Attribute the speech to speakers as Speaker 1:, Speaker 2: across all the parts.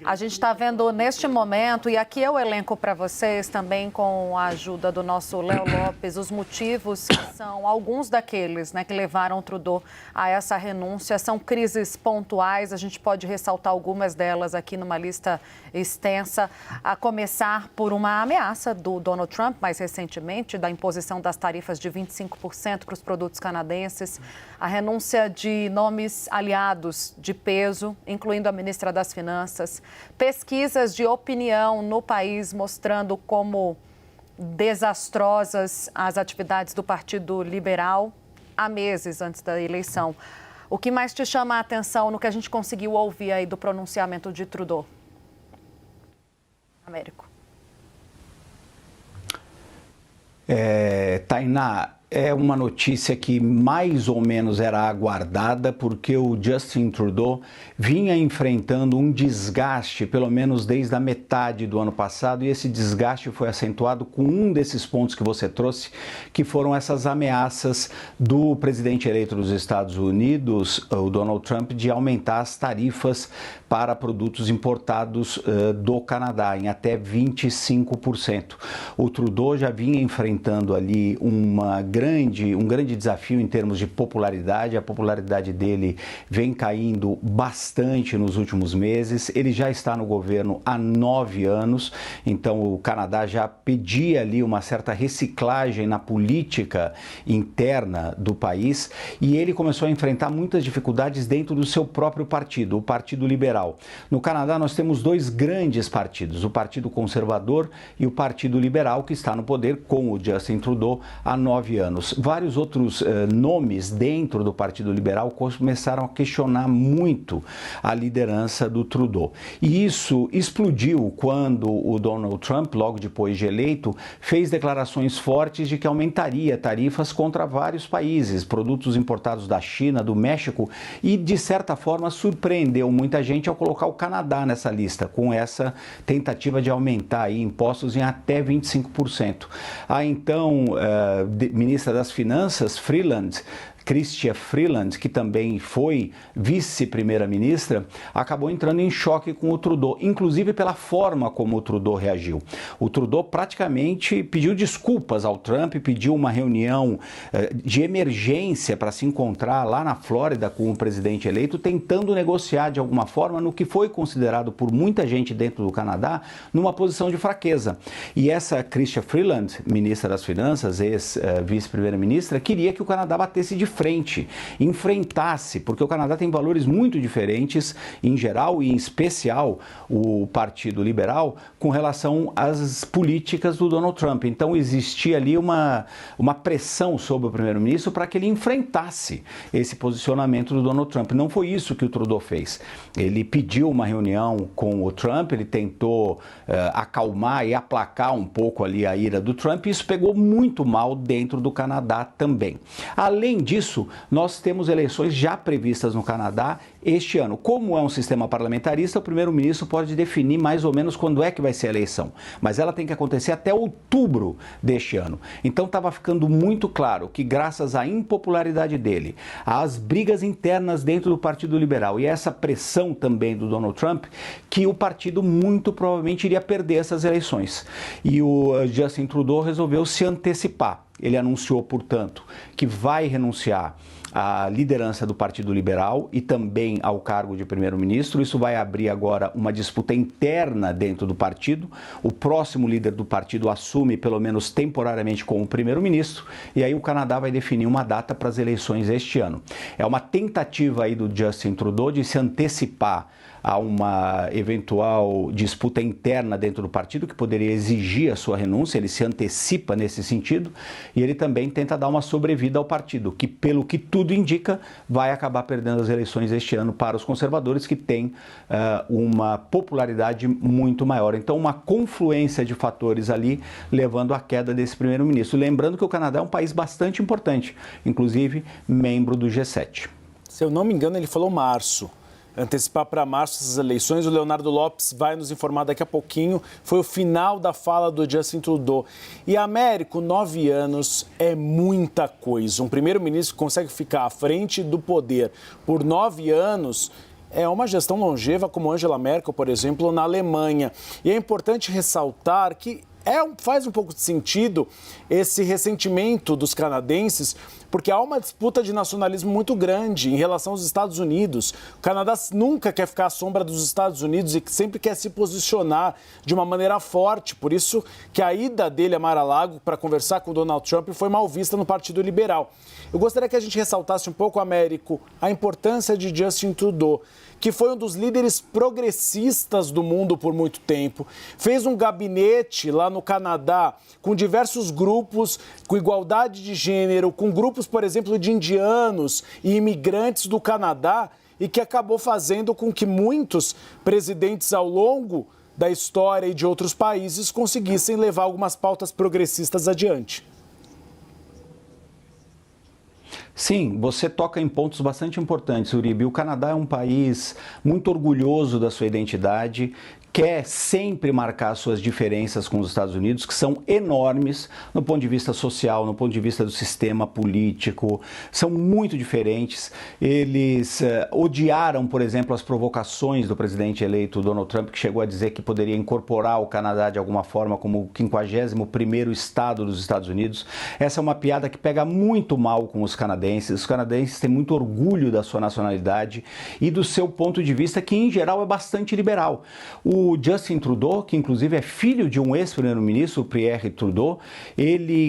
Speaker 1: A gente está vendo neste momento, e aqui eu elenco para vocês também com a ajuda do nosso Léo Lopes, os motivos que são alguns daqueles, né, que levaram o Trudeau a essa renúncia. São crises pontuais, a gente pode ressaltar algumas delas aqui numa lista extensa, a começar por uma ameaça do Donald Trump, mais recentemente, da imposição das tarifas de 25% para os produtos canadenses, a renúncia de nomes aliados de peso, incluindo a ministra das Finanças, pesquisas de opinião no país mostrando como desastrosas as atividades do Partido Liberal há meses antes da eleição. O que mais te chama a atenção no que a gente conseguiu ouvir aí do pronunciamento de Trudeau? Américo.
Speaker 2: Tainá, é uma notícia que mais ou menos era aguardada, porque o Justin Trudeau vinha enfrentando um desgaste, pelo menos desde a metade do ano passado, e esse desgaste foi acentuado com um desses pontos que você trouxe, que foram essas ameaças do presidente eleito dos Estados Unidos, o Donald Trump, de aumentar as tarifas para produtos importados do Canadá em até 25%. O Trudeau já vinha enfrentando ali um grande desafio em termos de popularidade. A popularidade dele vem caindo bastante nos últimos meses. Ele já está no governo há 9 anos, então o Canadá já pedia ali uma certa reciclagem na política interna do país, e ele começou a enfrentar muitas dificuldades dentro do seu próprio partido, o Partido Liberal. No Canadá nós temos dois grandes partidos, o Partido Conservador e o Partido Liberal, que está no poder com o Justin Trudeau há 9 anos. Vários outros nomes dentro do Partido Liberal começaram a questionar muito a liderança do Trudeau. E isso explodiu quando o Donald Trump, logo depois de eleito, fez declarações fortes de que aumentaria tarifas contra vários países, produtos importados da China, do México, e de certa forma surpreendeu muita gente ao colocar o Canadá nessa lista, com essa tentativa de aumentar aí impostos em até 25%. A então ministra das Finanças, Chrystia Freeland, que também foi vice-primeira-ministra, acabou entrando em choque com o Trudeau, inclusive pela forma como o Trudeau reagiu. O Trudeau praticamente pediu desculpas ao Trump, pediu uma reunião de emergência para se encontrar lá na Flórida com o presidente eleito, tentando negociar de alguma forma no que foi considerado por muita gente dentro do Canadá numa posição de fraqueza. E essa Chrystia Freeland, ministra das Finanças, ex-vice-primeira-ministra, queria que o Canadá batesse de frente, enfrentasse, porque o Canadá tem valores muito diferentes, em geral e em especial o Partido Liberal, com relação às políticas do Donald Trump. Então existia ali uma pressão sobre o primeiro-ministro para que ele enfrentasse esse posicionamento do Donald Trump. Não foi isso que o Trudeau fez. Ele pediu uma reunião com o Trump, ele tentou acalmar e aplacar um pouco ali a ira do Trump, e isso pegou muito mal dentro do Canadá também. Além disso, nós temos eleições já previstas no Canadá este ano. Como é um sistema parlamentarista, o primeiro-ministro pode definir mais ou menos quando é que vai ser a eleição, mas ela tem que acontecer até outubro deste ano. Então estava ficando muito claro que, graças à impopularidade dele, às brigas internas dentro do Partido Liberal e essa pressão também do Donald Trump, que o partido muito provavelmente iria perder essas eleições. E o Justin Trudeau resolveu se antecipar. Ele anunciou, portanto, que vai renunciar à liderança do Partido Liberal e também ao cargo de primeiro-ministro. Isso vai abrir agora uma disputa interna dentro do partido. O próximo líder do partido assume, pelo menos temporariamente, como primeiro-ministro, e aí o Canadá vai definir uma data para as eleições este ano. É uma tentativa aí do Justin Trudeau de se antecipar a uma eventual disputa interna dentro do partido que poderia exigir a sua renúncia. Ele se antecipa nesse sentido, e ele também tenta dar uma sobrevida ao partido, que, pelo que tudo indica, vai acabar perdendo as eleições este ano para os conservadores, que têm uma popularidade muito maior. Então, uma confluência de fatores ali levando à queda desse primeiro-ministro. Lembrando que o Canadá é um país bastante importante, inclusive membro do G7.
Speaker 3: Se eu não me engano, ele falou março. Antecipar para março essas eleições. O Leonardo Lopes vai nos informar daqui a pouquinho. Foi o final da fala do Justin Trudeau. E, Américo, 9 anos é muita coisa. Um primeiro-ministro que consegue ficar à frente do poder por 9 anos é uma gestão longeva como Angela Merkel, por exemplo, na Alemanha. E é importante ressaltar que faz um pouco de sentido esse ressentimento dos canadenses, porque há uma disputa de nacionalismo muito grande em relação aos Estados Unidos. O Canadá nunca quer ficar à sombra dos Estados Unidos e sempre quer se posicionar de uma maneira forte. Por isso que a ida dele a Mar-a-Lago para conversar com o Donald Trump foi mal vista no Partido Liberal. Eu gostaria que a gente ressaltasse um pouco, Américo, a importância de Justin Trudeau, que foi um dos líderes progressistas do mundo por muito tempo, fez um gabinete lá no Canadá com diversos grupos, com igualdade de gênero, com grupos, por exemplo, de indianos e imigrantes do Canadá, e que acabou fazendo com que muitos presidentes ao longo da história e de outros países conseguissem levar algumas pautas progressistas adiante.
Speaker 2: Sim, você toca em pontos bastante importantes, Uribe. O Canadá é um país muito orgulhoso da sua identidade, quer sempre marcar suas diferenças com os Estados Unidos, que são enormes no ponto de vista social, no ponto de vista do sistema político, são muito diferentes. Eles odiaram, por exemplo, as provocações do presidente eleito Donald Trump, que chegou a dizer que poderia incorporar o Canadá de alguma forma como o 51º estado dos Estados Unidos. Essa é uma piada que pega muito mal com os canadenses. Os canadenses têm muito orgulho da sua nacionalidade e do seu ponto de vista, que em geral é bastante liberal. O Justin Trudeau, que inclusive é filho de um ex-primeiro-ministro, Pierre Trudeau,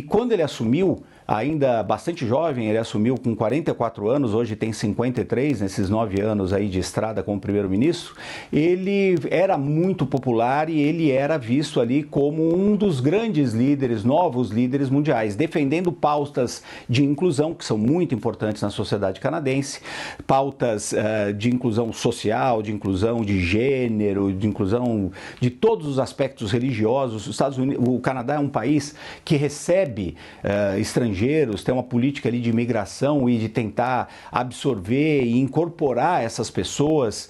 Speaker 2: quando ele assumiu, ainda bastante jovem, ele assumiu com 44 anos, hoje tem 53, nesses 9 anos aí de estrada como primeiro-ministro, ele era muito popular e ele era visto ali como um dos grandes líderes, novos líderes mundiais, defendendo pautas de inclusão, que são muito importantes na sociedade canadense, pautas de inclusão social, de inclusão de gênero, de inclusão de todos os aspectos religiosos. O Canadá é um país que recebe estrangeiros, tem uma política ali de imigração e de tentar absorver e incorporar essas pessoas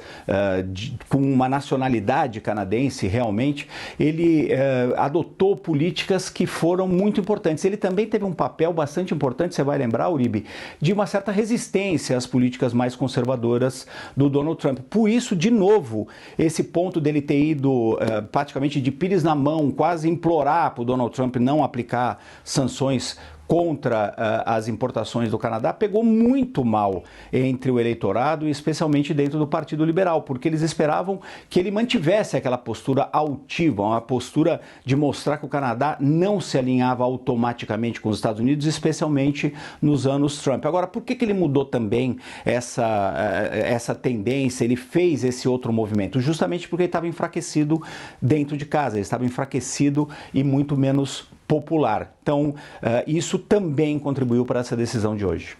Speaker 2: com uma nacionalidade canadense realmente. Ele adotou políticas que foram muito importantes. Ele também teve um papel bastante importante, você vai lembrar, Uribe, de uma certa resistência às políticas mais conservadoras do Donald Trump. Por isso, de novo, esse ponto dele ter ido praticamente de pires na mão, quase implorar para o Donald Trump não aplicar sanções contra as importações do Canadá, pegou muito mal entre o eleitorado e especialmente dentro do Partido Liberal, porque eles esperavam que ele mantivesse aquela postura altiva, uma postura de mostrar que o Canadá não se alinhava automaticamente com os Estados Unidos, especialmente nos anos Trump. Agora, por que ele mudou também essa tendência, ele fez esse outro movimento? Justamente porque ele estava enfraquecido dentro de casa, ele estava enfraquecido e muito menos popular. Então, isso também contribuiu para essa decisão de hoje.